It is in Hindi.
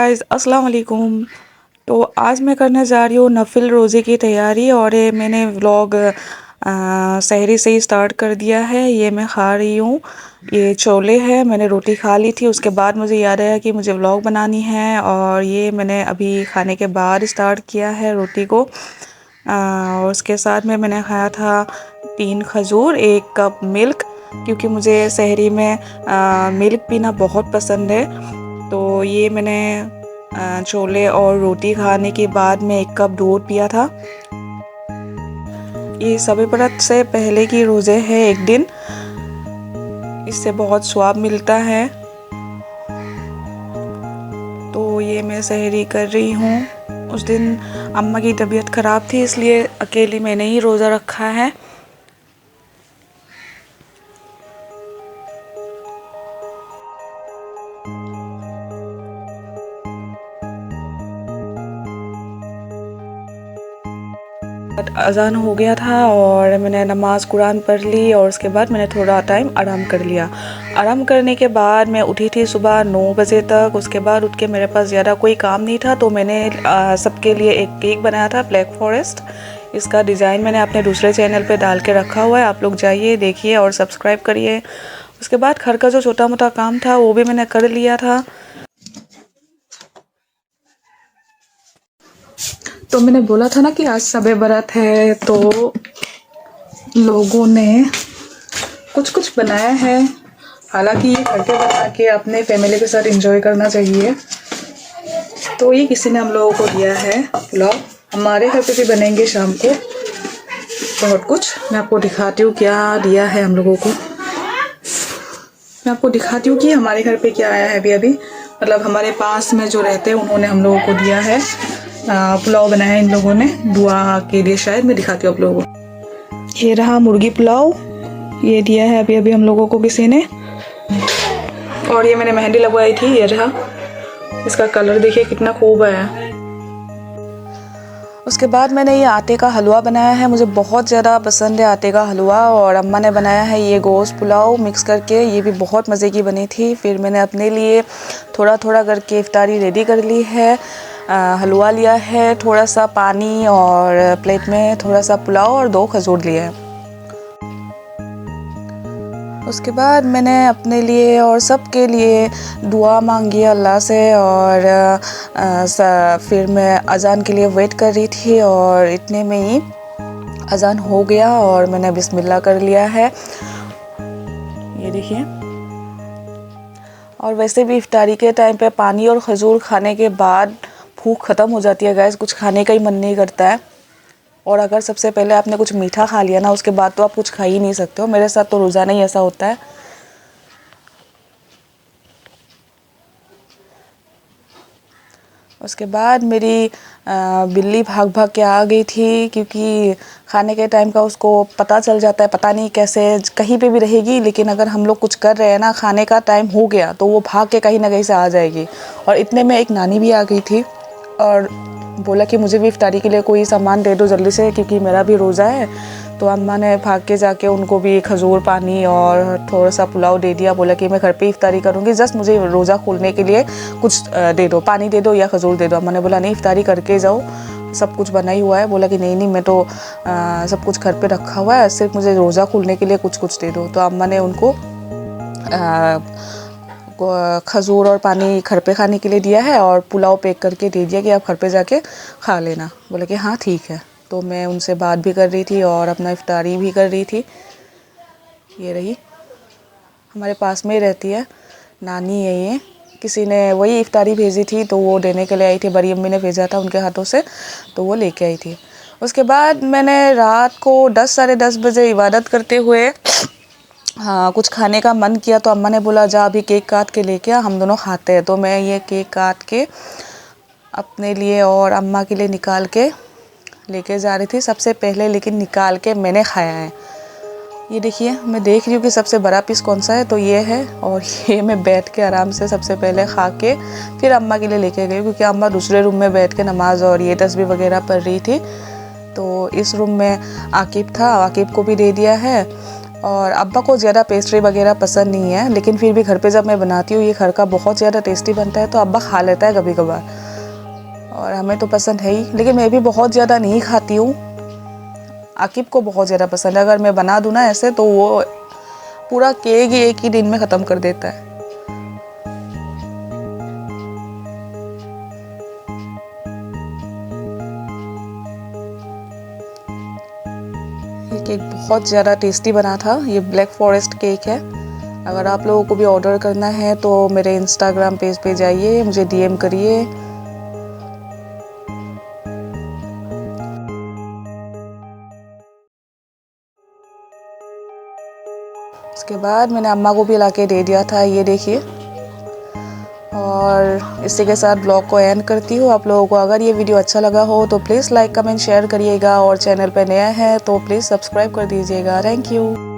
गाइस, अस्सलाम वालेकुम। तो आज मैं करने जा रही हूँ नफिल रोज़े की तैयारी। और ये मैंने व्लॉग सहरी से ही स्टार्ट कर दिया है। ये मैं खा रही हूँ, ये छोले हैं। मैंने रोटी खा ली थी, उसके बाद मुझे याद आया कि मुझे व्लॉग बनानी है, और ये मैंने अभी खाने के बाद स्टार्ट किया है रोटी को। और उसके साथ में मैंने खाया था 3 खजूर, 1 कप मिल्क, क्योंकि मुझे सहरी में मिल्क पीना बहुत पसंद है। तो ये मैंने छोले और रोटी खाने के बाद में 1 कप दूध पिया था। ये शब बरत से पहले की रोज़े है एक दिन, इससे बहुत स्वाब मिलता है। तो ये मैं सहरी कर रही हूँ। उस दिन अम्मा की तबीयत ख़राब थी, इसलिए अकेली मैंने ही रोज़ा रखा है। अज़ान हो गया था और मैंने नमाज़ कुरान पढ़ ली, और उसके बाद मैंने थोड़ा टाइम आराम कर लिया। आराम करने के बाद मैं उठी थी सुबह 9 बजे तक। उसके बाद उठ के मेरे पास ज़्यादा कोई काम नहीं था, तो मैंने सबके लिए एक केक बनाया था, ब्लैक फॉरेस्ट। इसका डिज़ाइन मैंने अपने दूसरे चैनल पे डाल के रखा हुआ है, आप लोग जाइए देखिए और सब्सक्राइब करिए। उसके बाद घर का जो छोटा मोटा काम था वो भी मैंने कर लिया था। तो मैंने बोला था ना कि आज शब बरात है, तो लोगों ने कुछ कुछ बनाया है। हालांकि ये घर के बना के अपने फैमिली के साथ एंजॉय करना चाहिए। तो ये किसी ने हम लोगों को दिया है पुलाव। हमारे घर पे भी बनेंगे शाम को बहुत कुछ। मैं आपको दिखाती हूँ क्या दिया है हम लोगों को। मैं आपको दिखाती हूँ कि हमारे घर पे क्या आया है अभी मतलब हमारे पास में जो रहते हैं उन्होंने हम लोगों को दिया है। पुलाव बनाया है इन लोगों ने दुआ के लिए, शायद मैं दिखाती हूँ आप लोगों को। ये रहा मुर्गी पुलाव, ये दिया है अभी हम लोगों को किसी ने। और ये मैंने मेहंदी लगवाई थी, ये रहा। इसका कलर देखिए कितना खूब आया। उसके बाद मैंने ये आटे का हलवा बनाया है, मुझे बहुत ज़्यादा पसंद है आटे का हलवा। और अम्मा ने बनाया है ये गोश्त पुलाव मिक्स करके, ये भी बहुत मज़े की बनी थी। फिर मैंने अपने लिए थोड़ा थोड़ा करके इफ्तारी रेडी कर ली है। हलवा लिया है, थोड़ा सा पानी, और प्लेट में थोड़ा सा पुलाव और 2 खजूर लिए हैं। उसके बाद मैंने अपने लिए और सबके लिए दुआ मांगी अल्लाह से। और फिर मैं अज़ान के लिए वेट कर रही थी, और इतने में ही अज़ान हो गया और मैंने बिस्मिल्लाह कर लिया है, ये देखिए। और वैसे भी इफ्तारी के टाइम पे पानी और खजूर खाने के बाद भूख ख़त्म हो जाती है गाइस, कुछ खाने का ही मन नहीं करता है। और अगर सबसे पहले आपने कुछ मीठा खा लिया ना, उसके बाद तो आप कुछ खा ही नहीं सकते हो। मेरे साथ तो रोज़ाना ही ऐसा होता है। उसके बाद मेरी बिल्ली भाग भाग के आ गई थी, क्योंकि खाने के टाइम का उसको पता चल जाता है। पता नहीं कैसे, कहीं पे भी रहेगी, लेकिन अगर हम लोग कुछ कर रहे हैं ना, खाने का टाइम हो गया, तो वो भाग के कहीं ना कहीं से आ जाएगी। और इतने में एक नानी भी आ गई थी और बोला कि मुझे भी इफ्तारी के लिए कोई सामान दे दो जल्दी से, क्योंकि मेरा भी रोज़ा है। तो अम्मा ने भाग के जाके उनको भी खजूर, पानी और थोड़ा सा पुलाव दे दिया। बोला कि मैं घर पे इफ्तारी करूँगी, जस्ट मुझे रोज़ा खोलने के लिए कुछ दे दो, पानी दे दो या खजूर दे दो। अम्मा ने बोला नहीं, इफ्तारी करके जाओ, सब कुछ बना ही हुआ है। बोला कि नहीं नहीं, मैं तो सब कुछ घर पे रखा हुआ है, सिर्फ मुझे रोज़ा खोलने के लिए कुछ कुछ दे दो। तो अम्मा ने उनको खजूर और पानी घर पे खाने के लिए दिया है, और पुलाव पैक करके दे दिया कि आप घर पे जाके खा लेना। बोले कि हाँ ठीक है। तो मैं उनसे बात भी कर रही थी और अपना इफ्तारी भी कर रही थी। ये रही, हमारे पास में ही रहती है, नानी है ये। किसी ने वही इफ्तारी भेजी थी, तो वो देने के लिए आई थी। बड़ी अम्मी ने भेजा था उनके हाथों से, तो वो लेके आई थी। उसके बाद मैंने रात को 10 साढ़े 10 बजे इबादत करते हुए कुछ खाने का मन किया, तो अम्मा ने बोला जा अभी केक काट के लेके आ, हम दोनों खाते हैं। तो मैं ये केक काट के अपने लिए और अम्मा के लिए निकाल के लेके जा रही थी सबसे पहले, लेकिन निकाल के मैंने खाया है। ये देखिए, मैं देख रही हूँ कि सबसे बड़ा पीस कौन सा है, तो ये है। और ये मैं बैठ के आराम से सबसे पहले खा के फिर अम्मा के लिए लेके गई, क्योंकि अम्मा दूसरे रूम में बैठ के नमाज और ये तस्बीह वगैरह पढ़ रही थी। तो इस रूम में आकिब था, आकिब को भी दे दिया है। और अब्बा को ज़्यादा पेस्ट्री वगैरह पसंद नहीं है, लेकिन फिर भी घर पे जब मैं बनाती हूँ ये घर का बहुत ज़्यादा टेस्टी बनता है तो अब्बा खा लेता है कभी कभार, और हमें तो पसंद है ही, लेकिन मैं भी बहुत ज़्यादा नहीं खाती हूँ। आकिब को बहुत ज़्यादा पसंद है, अगर मैं बना दूँ ना ऐसे तो वो पूरा केक ही एक ही दिन में ख़त्म कर देता है। ये केक बहुत ज़्यादा टेस्टी बना था। ये ब्लैक फॉरेस्ट केक है। अगर आप लोगों को भी ऑर्डर करना है तो मेरे इंस्टाग्राम पेज पे जाइए, मुझे डीएम करिए। उसके बाद मैंने अम्मा को भी लाके दे दिया था, ये देखिए। और इसी के साथ ब्लॉग को एंड करती हूँ। आप लोगों को अगर ये वीडियो अच्छा लगा हो तो प्लीज़ लाइक कमेंट शेयर करिएगा, और चैनल पे नया है तो प्लीज़ सब्सक्राइब कर दीजिएगा। Thank you.